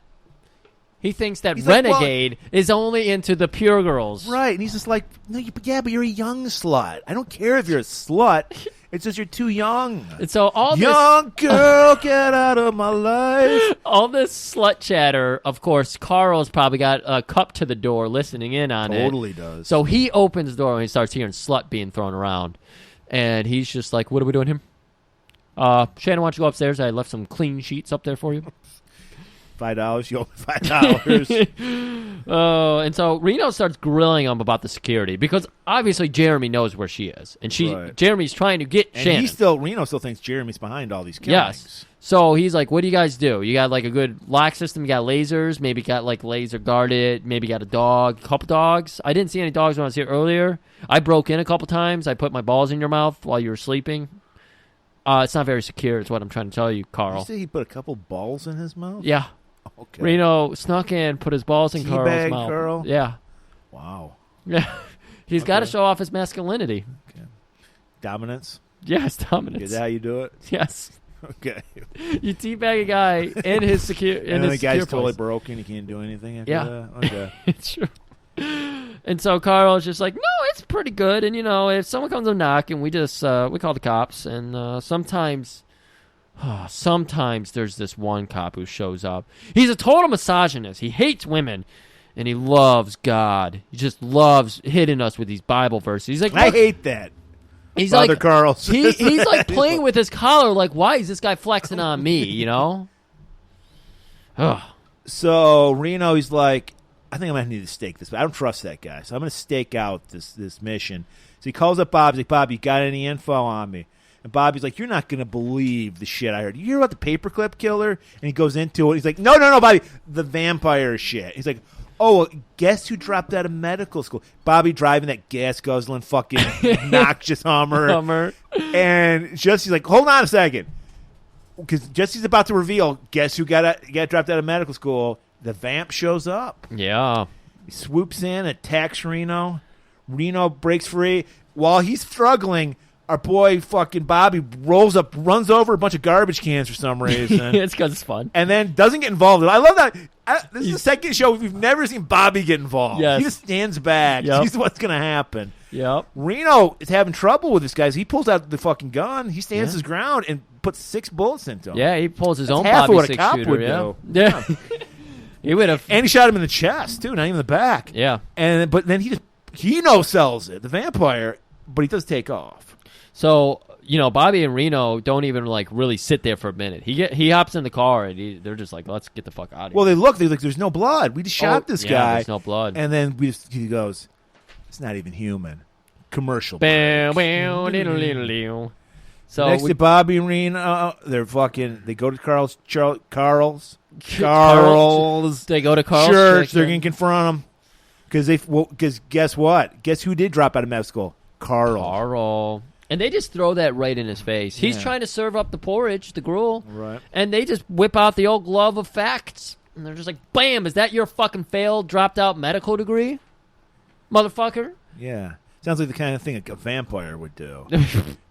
Speaker 2: He thinks that Renegade is only into the pure girls.
Speaker 3: Right, and he's just like, no, but you're a young slut. I don't care if you're a slut. It's just you're too young.
Speaker 2: And so all
Speaker 3: young girl, get out of my life.
Speaker 2: All this slut chatter, of course, Carl's probably got a cup to the door listening in on it.
Speaker 3: Totally does.
Speaker 2: So he opens the door and he starts hearing slut being thrown around. And he's just like, what are we doing here? Shannon, why don't you go upstairs? I left some clean sheets up there for you.
Speaker 3: $5. You owe $5.
Speaker 2: Oh, and so Reno starts grilling him about the security because obviously Jeremy knows where she is, and Jeremy's trying to get Shannon.
Speaker 3: Reno still thinks Jeremy's behind all these killings.
Speaker 2: Yes. So he's like, "What do you guys do? You got a good lock system? You got lasers? Maybe got laser guarded? Maybe got a couple dogs? I didn't see any dogs when I was here earlier. I broke in a couple times. I put my balls in your mouth while you were sleeping." It's not very secure, is what I'm trying to tell you, Carl.
Speaker 3: You say he put a couple balls in his mouth?
Speaker 2: Yeah.
Speaker 3: Okay.
Speaker 2: Reno snuck in, put his balls in Carl's mouth.
Speaker 3: Carl?
Speaker 2: Yeah.
Speaker 3: Wow.
Speaker 2: Yeah. He's got to show off his masculinity.
Speaker 3: Okay. Dominance?
Speaker 2: Yes, dominance.
Speaker 3: Is that how you do it?
Speaker 2: Yes.
Speaker 3: Okay.
Speaker 2: You teabag a guy in his secure
Speaker 3: and the guy's totally broken. He can't do anything after that? Okay.
Speaker 2: It's true. And so Carl's just like, no, it's pretty good. And, if someone comes and knocking, we just we call the cops. And sometimes there's this one cop who shows up. He's a total misogynist. He hates women. and he loves God. He just loves hitting us with these Bible verses. He's like,
Speaker 3: I hate that.
Speaker 2: He's
Speaker 3: Father
Speaker 2: like,
Speaker 3: Carl.
Speaker 2: he's like playing with his collar. Like, why is this guy flexing on me? You know? Ugh.
Speaker 3: So Reno, he's like, I think I'm going to need to stake this. But I don't trust that guy. So I'm going to stake out this mission. So he calls up Bob. He's like, Bob, you got any info on me? And Bobby's like, you're not going to believe the shit I heard. You hear about the paperclip killer? And he goes into it. He's like, no, Bobby, the vampire shit. He's like, oh, well, guess who dropped out of medical school? Bobby driving that gas-guzzling fucking obnoxious Hummer. And Jesse's like, hold on a second. Because Jesse's about to reveal, guess who got dropped out of medical school? The vamp shows up.
Speaker 2: Yeah.
Speaker 3: He swoops in, attacks Reno. Reno breaks free. While he's struggling, our boy fucking Bobby rolls up, runs over a bunch of garbage cans for some reason.
Speaker 2: It's because it's fun.
Speaker 3: And then doesn't get involved. I love that. This is the second show we've never seen Bobby get involved.
Speaker 2: Yes.
Speaker 3: He just stands back.
Speaker 2: Yep.
Speaker 3: Sees what's going to happen.
Speaker 2: Yep.
Speaker 3: Reno is having trouble with this guy. He pulls out the fucking gun. He stands his ground and puts 6 bullets into him.
Speaker 2: Yeah, he pulls his own
Speaker 3: half
Speaker 2: Bobby
Speaker 3: of what a
Speaker 2: 6
Speaker 3: cop
Speaker 2: shooter.
Speaker 3: would
Speaker 2: Yeah.
Speaker 3: do.
Speaker 2: Yeah. He would have.
Speaker 3: And he shot him in the chest, too, not even the back.
Speaker 2: Yeah.
Speaker 3: But then he no-sells it, the vampire, but he does take off.
Speaker 2: So, Bobby and Reno don't even like really sit there for a minute. He hops in the car and they're just like, let's get the fuck out of here.
Speaker 3: Well, they're like, there's no blood. We just shot this guy.
Speaker 2: There's no blood.
Speaker 3: And then he goes, it's not even human. Commercial.
Speaker 2: Bam,
Speaker 3: break.
Speaker 2: bam, diddle, diddle, diddle. So
Speaker 3: next to Bobby and Reno, they go to Carl's.
Speaker 2: They go to Carl's
Speaker 3: church. They're going to confront him. Because guess what? Guess who did drop out of med school? Carl.
Speaker 2: And they just throw that right in his face. He's trying to serve up the porridge, the gruel.
Speaker 3: Right.
Speaker 2: And they just whip out the old glove of facts. And they're just like, bam, is that your fucking failed, dropped out medical degree? Motherfucker?
Speaker 3: Yeah. Sounds like the kind of thing a vampire would do.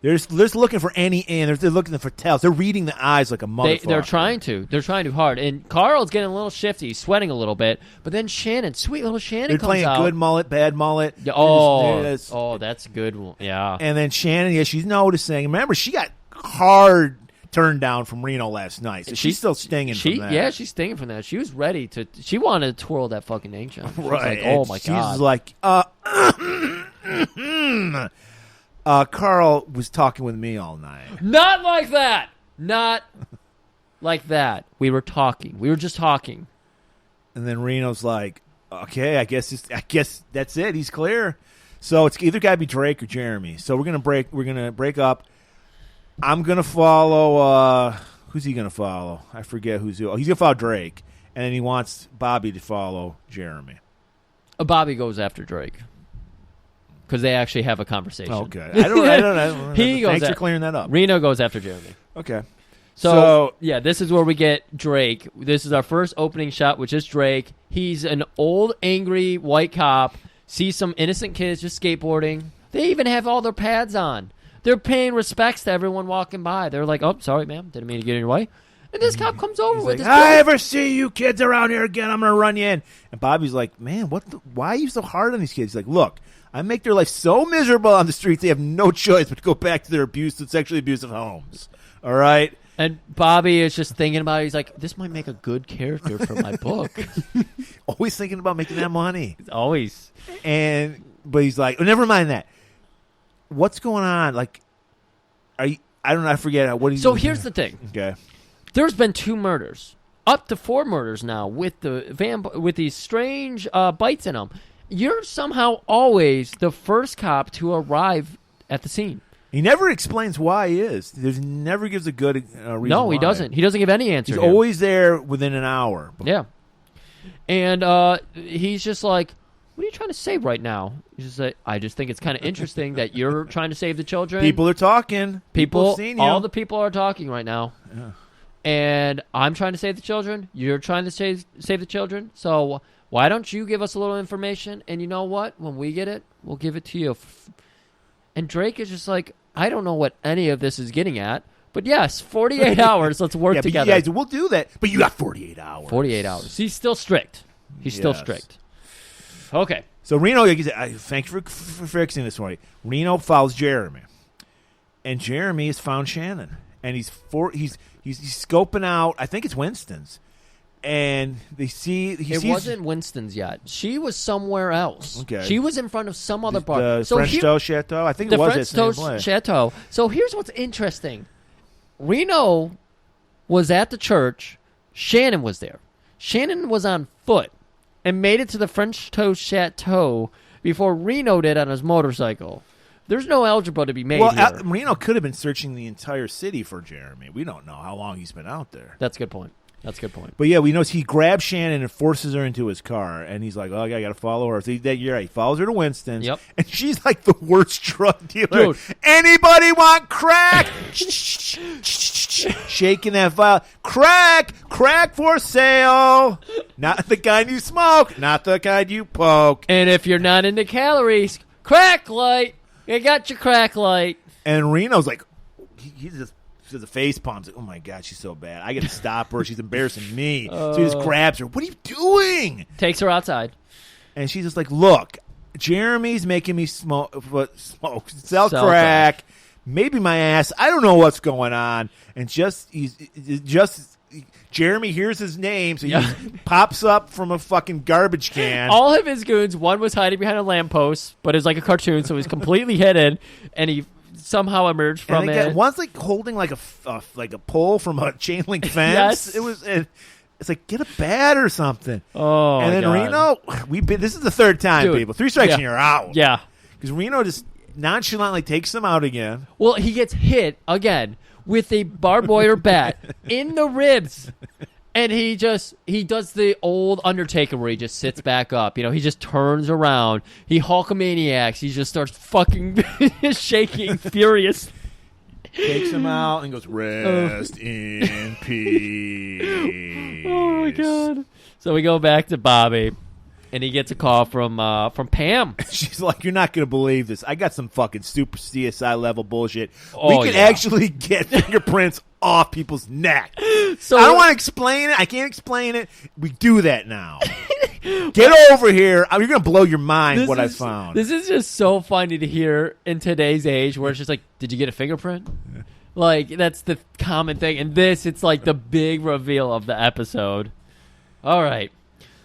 Speaker 3: They're just looking for any in. They're looking for tells. They're reading the eyes like a motherfucker.
Speaker 2: They're trying to. They're trying too hard. And Carl's getting a little shifty. He's sweating a little bit. But then Shannon, sweet little Shannon comes out.
Speaker 3: They're playing good mullet, bad mullet.
Speaker 2: Oh, that's a good one. Yeah.
Speaker 3: And then Shannon, she's noticing. Remember, she got hard turned down from Reno last night. So she's still stinging from that.
Speaker 2: Yeah, she's stinging from that. She was ready to. She wanted to twirl that fucking angel.
Speaker 3: Right.
Speaker 2: Like, oh, my God.
Speaker 3: She's like, Carl was talking with me all night.
Speaker 2: Not like that. Not like that. We were talking. We were just talking.
Speaker 3: And then Reno's like, okay, I guess that's it. He's clear. So it's either got to be Drake or Jeremy. So we're gonna break up. I'm gonna follow. Who's he gonna follow? I forget who's who. Oh, he's gonna follow Drake, and then he wants Bobby to follow Jeremy.
Speaker 2: Bobby goes after Drake because they actually have a conversation.
Speaker 3: Okay, I don't. Thanks for clearing that up.
Speaker 2: Reno goes after Jeremy.
Speaker 3: Okay.
Speaker 2: So, yeah, this is where we get Drake. This is our first opening shot, which is Drake. He's an old, angry white cop. Sees some innocent kids just skateboarding. They even have all their pads on. They're paying respects to everyone walking by. They're like, oh, sorry, ma'am. Didn't mean to get in your way. And this cop comes over with
Speaker 3: this I ever see you kids around here again, I'm going to run you in. And Bobby's like, man, why are you so hard on these kids? He's like, look, I make their life so miserable on the streets, they have no choice but to go back to their sexually abusive homes. All right?
Speaker 2: And Bobby is just thinking about it. He's like, this might make a good character for my book.
Speaker 3: Always thinking about making that money.
Speaker 2: Always.
Speaker 3: But he's like, oh, never mind that. What's going on? Like, I don't know. I forget what he's.
Speaker 2: So here's the thing.
Speaker 3: Okay.
Speaker 2: There's been 2 murders, up to 4 murders now with with these strange bites in them. You're somehow always the first cop to arrive at the scene.
Speaker 3: He never explains why he is. He never gives a good reason.
Speaker 2: No, he doesn't. He doesn't give any answer.
Speaker 3: He's always there within an hour.
Speaker 2: Yeah. And he's just like, what are you trying to say right now? He's just like, I just think it's kind of interesting that you're trying to save the children.
Speaker 3: People are talking. People seen you.
Speaker 2: All the people are talking right now.
Speaker 3: Yeah.
Speaker 2: And I'm trying to save the children. You're trying to save the children. So why don't you give us a little information? And you know what? When we get it, we'll give it to you. And Drake is just like, I don't know what any of this is getting at. But yes, 48 hours. Let's work together.
Speaker 3: Yeah, we'll do that. But you got 48 hours.
Speaker 2: 48 hours. He's still strict. He's still strict. Okay.
Speaker 3: So Reno, thank you for fixing this for me. Reno follows Jeremy. And Jeremy has found Shannon. And he's scoping out, I think it's Winston's. And they see
Speaker 2: it wasn't Winston's yet. She was somewhere else.
Speaker 3: Okay.
Speaker 2: She was in front of some other bar.
Speaker 3: The French Toast Chateau? I think it was
Speaker 2: the French Toast Chateau. So here's what's interesting. Reno was at the church. Shannon was there. Shannon was on foot and made it to the French Toast Chateau before Reno did on his motorcycle. There's no algebra to be made here.
Speaker 3: Reno could have been searching the entire city for Jeremy. We don't know how long he's been out there.
Speaker 2: That's a good point. But
Speaker 3: yeah, we know he grabs Shannon and forces her into his car, and he's like, "Oh, I got to follow her." So you're right. He follows her to Winston's, and she's like the worst drug dealer. Dude. Anybody want crack? Shaking that vial. Crack for sale. Not the kind you smoke, not the kind you poke.
Speaker 2: And if you're not into calories, crack light. You got your crack light.
Speaker 3: And Reno's like, he's just. The face palms. Like, oh my God, she's so bad. I got to stop her. She's embarrassing me. So he just grabs her. What are you doing?
Speaker 2: Takes her outside.
Speaker 3: And she's just like, look, Jeremy's making me sell crack. Maybe my ass. I don't know what's going on. And Jeremy hears his name, so he pops up from a fucking garbage can.
Speaker 2: All of his goons, one was hiding behind a lamppost, but it was like a cartoon, so he was completely hidden, and he somehow emerged from it.
Speaker 3: One's like holding like a pole from a chain link fence.
Speaker 2: Yes.
Speaker 3: It's like, get a bat or something.
Speaker 2: Oh,
Speaker 3: and then
Speaker 2: God.
Speaker 3: Reno, this is the third time,
Speaker 2: dude,
Speaker 3: people. 3 strikes and you're out.
Speaker 2: Yeah,
Speaker 3: because Reno just nonchalantly takes them out again.
Speaker 2: Well, he gets hit again with a barbed wire bat in the ribs. And he does the old Undertaker where he just sits back up. You know, he just turns around. He Hulkamaniacs. He just starts fucking shaking, furious.
Speaker 3: Takes him out and goes, rest in peace.
Speaker 2: Oh, my God. So we go back to Bobby. And he gets a call from Pam. She's
Speaker 3: like, you're not going to believe this. I got some fucking super CSI level bullshit. We can actually get fingerprints off people's neck. So I don't want to explain it. I can't explain it. We do that now. Get over here. You're going to blow your mind I found.
Speaker 2: This is just so funny to hear in today's age where it's just like, did you get a fingerprint? Like, that's the common thing. And it's like the big reveal of the episode. All right.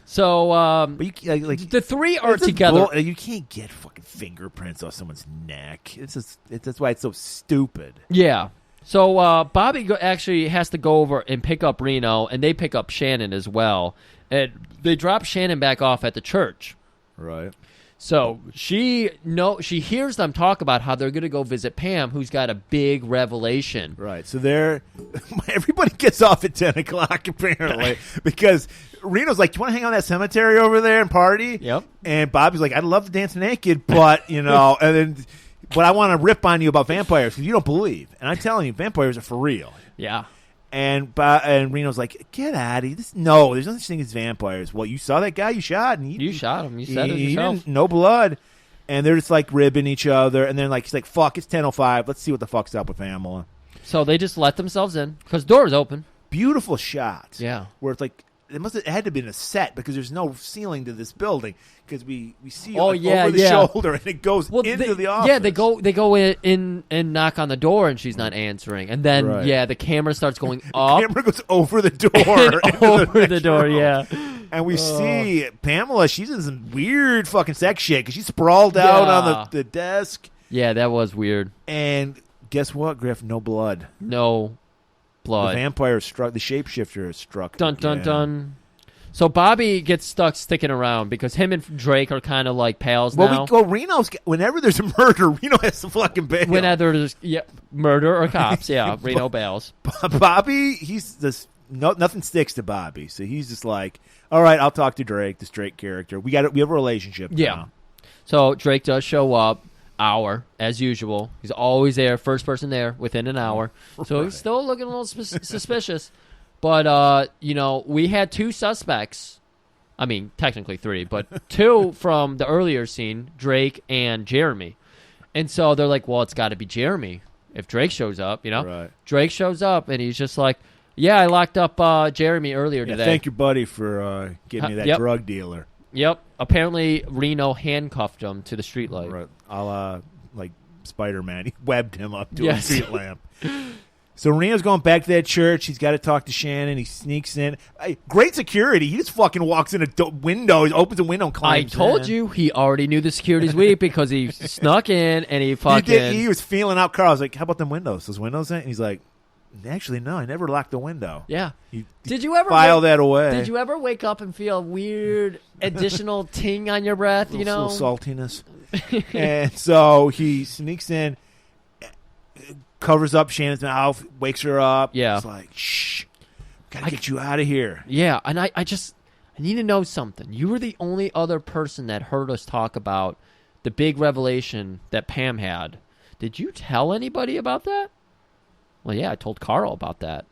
Speaker 2: So the three are together.
Speaker 3: You can't get fucking fingerprints off someone's neck. That's why it's so stupid.
Speaker 2: Yeah. So Bobby actually has to go over and pick up Reno, and they pick up Shannon as well. And they drop Shannon back off at the church.
Speaker 3: Right.
Speaker 2: So she hears them talk about how they're going to go visit Pam, who's got a big revelation.
Speaker 3: Right. So everybody gets off at 10 o'clock apparently because Reno's like, "Do you want to hang out in that cemetery over there and party?"
Speaker 2: Yep.
Speaker 3: And Bobby's like, "I'd love to dance naked, but but I want to rip on you about vampires because you don't believe." And I'm telling you, vampires are for real.
Speaker 2: Yeah.
Speaker 3: And Reno's like, "Get out of here! No, there's no such thing as vampires." Well, you saw that guy you shot, and
Speaker 2: you shot him. You said it yourself.
Speaker 3: No blood, and they're just like ribbing each other. And then he's like, "Fuck, it's 10:05. Let's see what the fuck's up with Pamela."
Speaker 2: So they just let themselves in because the door is open.
Speaker 3: Beautiful shots.
Speaker 2: Yeah,
Speaker 3: where it's like it had to have been a set because there's no ceiling to this building because we see over the shoulder and it goes into the office.
Speaker 2: Yeah, they go in and knock on the door and she's not answering, and then the camera starts going up.
Speaker 3: The camera goes over the door,
Speaker 2: over the door, yeah.
Speaker 3: And we see Pamela. She's in some weird fucking sex shit because she's sprawled out on the desk.
Speaker 2: Yeah, that was weird.
Speaker 3: And guess what, Griff? No blood.
Speaker 2: No blood.
Speaker 3: The vampire struck. The shapeshifter is struck.
Speaker 2: Dun dun dun. So Bobby gets stuck sticking around because him and Drake are kind of like pals now.
Speaker 3: Reno's whenever there's a murder, Reno has to fucking bail.
Speaker 2: Whenever there's murder or cops, Reno bails.
Speaker 3: Bobby, nothing sticks to Bobby, so he's just like, all right, I'll talk to Drake, this Drake character. We have a relationship.
Speaker 2: Yeah.
Speaker 3: Now.
Speaker 2: So Drake does show up. Hour as usual. He's always there, first person there within an hour. So he's still looking a little suspicious. But we had 2 suspects. I mean, technically 3, but 2 from the earlier scene, Drake and Jeremy. And so they're like, well, it's got to be Jeremy if Drake shows up,
Speaker 3: Right.
Speaker 2: Drake shows up and he's just like, yeah, I locked up Jeremy earlier today.
Speaker 3: Thank your buddy for getting me that drug dealer.
Speaker 2: Yep. Apparently, Reno handcuffed him to the streetlight.
Speaker 3: Right. A la, like, Spider-Man. He webbed him up to a street lamp. So Reno's going back to that church. He's got to talk to Shannon. He sneaks in. Great security. He just fucking walks in a window. He opens a window and climbs in.
Speaker 2: I told you he already knew the security's weak because he snuck in and he fucking...
Speaker 3: He was feeling out Carl. I was like, how about them windows? Those windows in? And he's like, actually, no, I never locked the window.
Speaker 2: Yeah.
Speaker 3: Did you ever file that away?
Speaker 2: Did you ever wake up and feel a weird additional ting on your breath, you know?
Speaker 3: A little saltiness. And so he sneaks in, covers up Shannon's mouth, wakes her up.
Speaker 2: Yeah.
Speaker 3: It's like, shh, gotta get you out of here.
Speaker 2: Yeah, and I need to know something. You were the only other person that heard us talk about the big revelation that Pam had. Did you tell anybody about that? Well, yeah, I told Carl about that.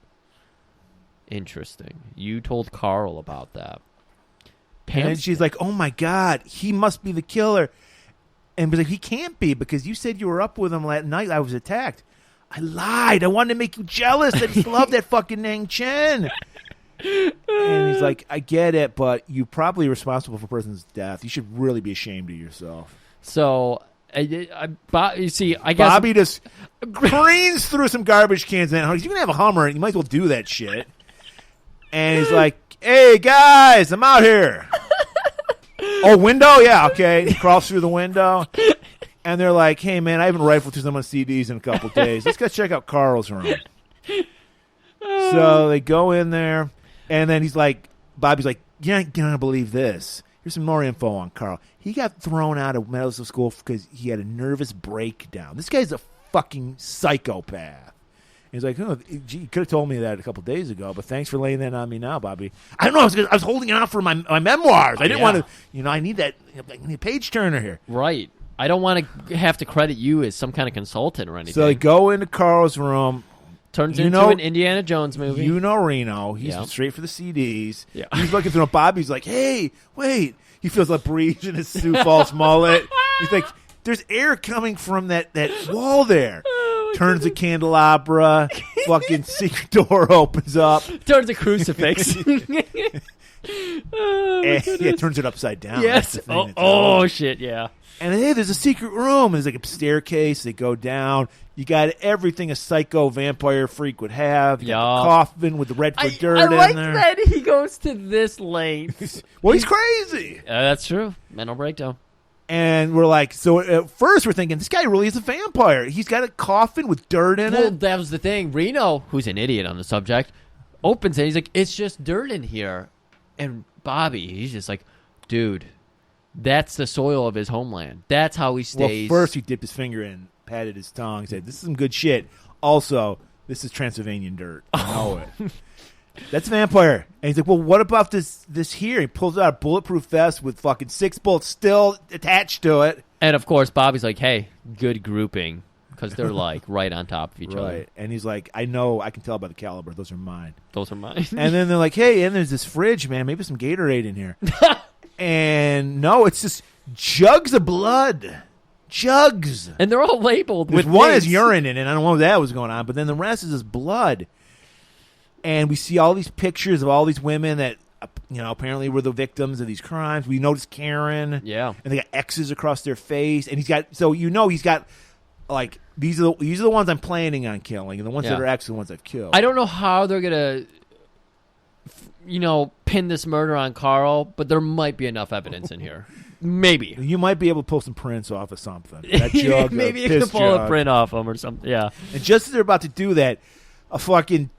Speaker 2: Interesting. You told Carl about that.
Speaker 3: And then she's like, oh my God, he must be the killer. And like, he can't be because you said you were up with him that night I was attacked. I lied. I wanted to make you jealous. I just love that fucking Nang Chen. And he's like, I get it, but you're probably responsible for a person's death. You should really be ashamed of yourself.
Speaker 2: So, you see, I guess...
Speaker 3: Bobby just careens through some garbage cans. And you're going to have a Hummer, and you might as well do that shit. And he's like, hey, guys, I'm out here. Oh, window? Yeah, okay. He crawls through the window. And they're like, hey, man, I haven't rifled through some of the CDs in a couple days. Let's go check out Carl's room. So they go in there, and then Bobby's like, you're not going to believe this. Here's some more info on Carl. He got thrown out of medical school because he had a nervous breakdown. This guy's a fucking psychopath. He's like, oh, gee, you could have told me that a couple days ago, but thanks for laying that on me now, Bobby. I don't know. I was holding it out for my memoirs. I didn't want to, I need that. I need a page turner here.
Speaker 2: Right. I don't want to have to credit you as some kind of consultant or anything.
Speaker 3: So they go into Carl's room.
Speaker 2: Turns into an Indiana Jones movie.
Speaker 3: You know Reno. He's straight for the CDs.
Speaker 2: Yeah.
Speaker 3: He's looking through. Bobby's like, hey, wait. He feels like breeze in his Sioux Falls mullet. He's like, there's air coming from that wall there. Turns the candelabra. Fucking secret door opens up.
Speaker 2: Turns a crucifix.
Speaker 3: Turns it upside down.
Speaker 2: Yes. Oh, shit, yeah.
Speaker 3: And hey, there's a secret room. There's like a staircase. They go down. You got everything a psycho vampire freak would have. You got the coffin with the Redford dirt in there.
Speaker 2: I like that he goes to this length.
Speaker 3: Well, he's crazy.
Speaker 2: That's true. Mental breakdown.
Speaker 3: And we're like, so at first we're thinking, this guy really is a vampire. He's got a coffin with dirt in it.
Speaker 2: Well, that was the thing. Reno, who's an idiot on the subject, opens it. He's like, it's just dirt in here. And Bobby, he's just like, dude, that's the soil of his homeland. That's how he stays.
Speaker 3: Well, first he dipped his finger in, patted his tongue, said, this is some good shit. Also, this is Transylvanian dirt. I know it. That's a vampire. And he's like, well, what about this here? He pulls out a bulletproof vest with fucking 6 bullets still attached to it.
Speaker 2: And, of course, Bobby's like, hey, good grouping. Because they're, like, right on top of each other.
Speaker 3: Right. And he's like, I know. I can tell by the caliber. Those are mine.
Speaker 2: Those are mine.
Speaker 3: And then they're like, hey, and there's this fridge, man. Maybe some Gatorade in here. And, no, it's just jugs of blood. Jugs.
Speaker 2: And they're all labeled with
Speaker 3: one
Speaker 2: names.
Speaker 3: has urine in it. I don't know what that was going on. But then the rest is just blood. And we see all these pictures of all these women that, apparently were the victims of these crimes. We notice Karen.
Speaker 2: Yeah.
Speaker 3: And they got X's across their face. And he's got, like, these are the ones I'm planning on killing. And the ones that are X are the ones I've killed.
Speaker 2: I don't know how they're going to, pin this murder on Carl, but there might be enough evidence in here. Maybe.
Speaker 3: You might be able to pull some prints off of something. That jug,
Speaker 2: maybe you can pull a print off him or something. Yeah.
Speaker 3: And just as they're about to do that, a fucking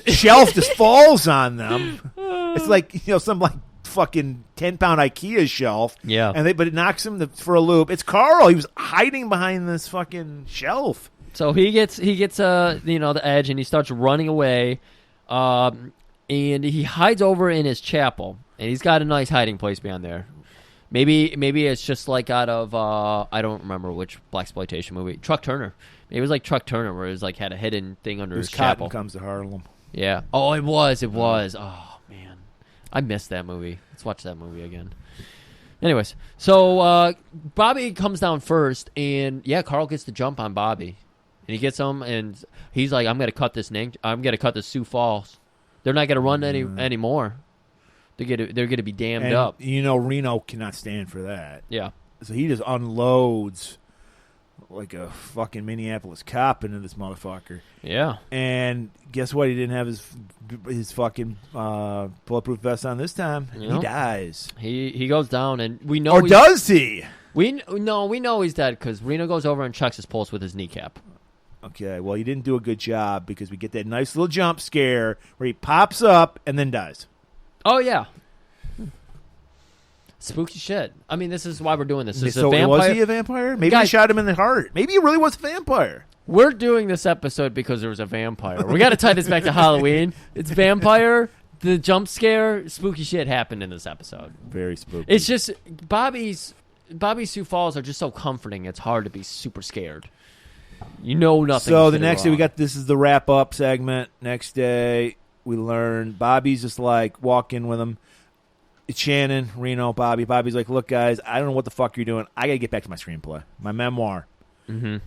Speaker 3: shelf just falls on them. It's like, some like fucking 10-pound IKEA shelf.
Speaker 2: Yeah.
Speaker 3: But it knocks him for a loop. It's Carl. He was hiding behind this fucking shelf.
Speaker 2: So he gets the edge and he starts running away. And he hides over in his chapel. And he's got a nice hiding place behind there. Maybe it's just like out of I don't remember which blaxploitation movie. Truck Turner. It was like Truck Turner, where it was like had a hidden thing under his chapel.
Speaker 3: Cotton Comes to Harlem.
Speaker 2: Yeah. Oh, it was. Oh man, I missed that movie. Let's watch that movie again. Anyways, so Bobby comes down first, and Carl gets the jump on Bobby, and he gets him, and he's like, "I'm gonna cut this Sioux Falls. They're not gonna run anymore. They're gonna be damned up."
Speaker 3: Reno cannot stand for that.
Speaker 2: Yeah.
Speaker 3: So he just unloads like a fucking Minneapolis cop into this motherfucker.
Speaker 2: Yeah.
Speaker 3: And guess what? He didn't have his fucking bulletproof vest on this time. He dies.
Speaker 2: He goes down, and we know.
Speaker 3: Or does he?
Speaker 2: We know he's dead because Reno goes over and checks his pulse with his kneecap.
Speaker 3: Okay, well, he didn't do a good job because we get that nice little jump scare where he pops up and then dies.
Speaker 2: Oh, yeah. Spooky shit. I mean, this is why we're doing this.
Speaker 3: So was he a vampire? Maybe he shot him in the heart. Maybe he really was a vampire.
Speaker 2: We're doing this episode because there was a vampire. We got to tie this back to Halloween. It's vampire, the jump scare, spooky shit happened in this episode.
Speaker 3: Very spooky.
Speaker 2: It's just Bobby's Sioux Falls are just so comforting. It's hard to be super scared. You know nothing.
Speaker 3: So the next day we got this is the wrap up segment. Next day we learn Bobby's just like walking with him. It's Shannon, Reno, Bobby. Bobby's like, look, guys, I don't know what the fuck you're doing. I got to get back to my screenplay, my memoir.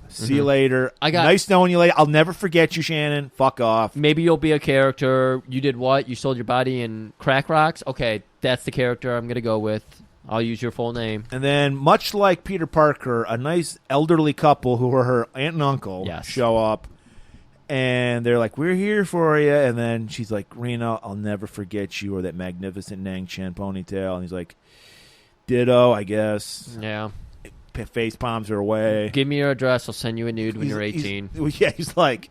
Speaker 3: See you later. Nice knowing you later. I'll never forget you, Shannon. Fuck off.
Speaker 2: Maybe you'll be a character. You did what? You sold your body in crack rocks? Okay, that's the character I'm going to go with. I'll use your full name.
Speaker 3: And then, much like Peter Parker, a nice elderly couple who were her aunt and uncle show up. And they're like, we're here for you. And then she's like, Reno, I'll never forget you or that magnificent Nang Chen ponytail. And he's like, ditto, I guess.
Speaker 2: Yeah.
Speaker 3: Face palms her away.
Speaker 2: Give me your address. I'll send you a nude when you're 18.
Speaker 3: He's like,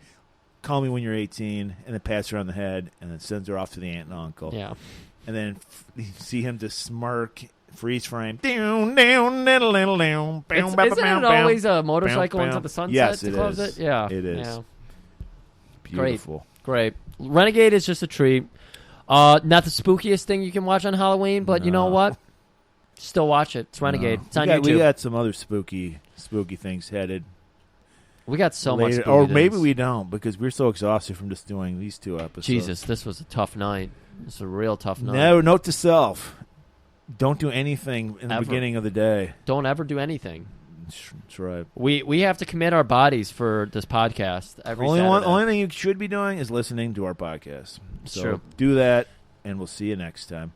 Speaker 3: call me when you're 18. And then pats her on the head. And then sends her off to the aunt and uncle.
Speaker 2: Yeah.
Speaker 3: And then you see him just smirk. Freeze frame. Isn't
Speaker 2: it always a motorcycle into the sunset?
Speaker 3: Yes,
Speaker 2: to close it? Yeah.
Speaker 3: It is.
Speaker 2: Yeah.
Speaker 3: Beautiful.
Speaker 2: Great. Renegade is just a treat. Not the spookiest thing you can watch on Halloween, but you know what? Still watch it. It's Renegade. It's on YouTube.
Speaker 3: We got some other spooky things headed.
Speaker 2: We got so much spooky
Speaker 3: or maybe we don't because we're so exhausted from just doing these 2 episodes.
Speaker 2: Jesus, this was a tough night. It's a real tough night.
Speaker 3: No, note to self. Don't do anything in the beginning of the day.
Speaker 2: Don't ever do anything.
Speaker 3: That's right.
Speaker 2: We have to commit our bodies for this podcast every Saturday.
Speaker 3: Only thing you should be doing is listening to our podcast. So
Speaker 2: true.
Speaker 3: Do that, and we'll see you next time.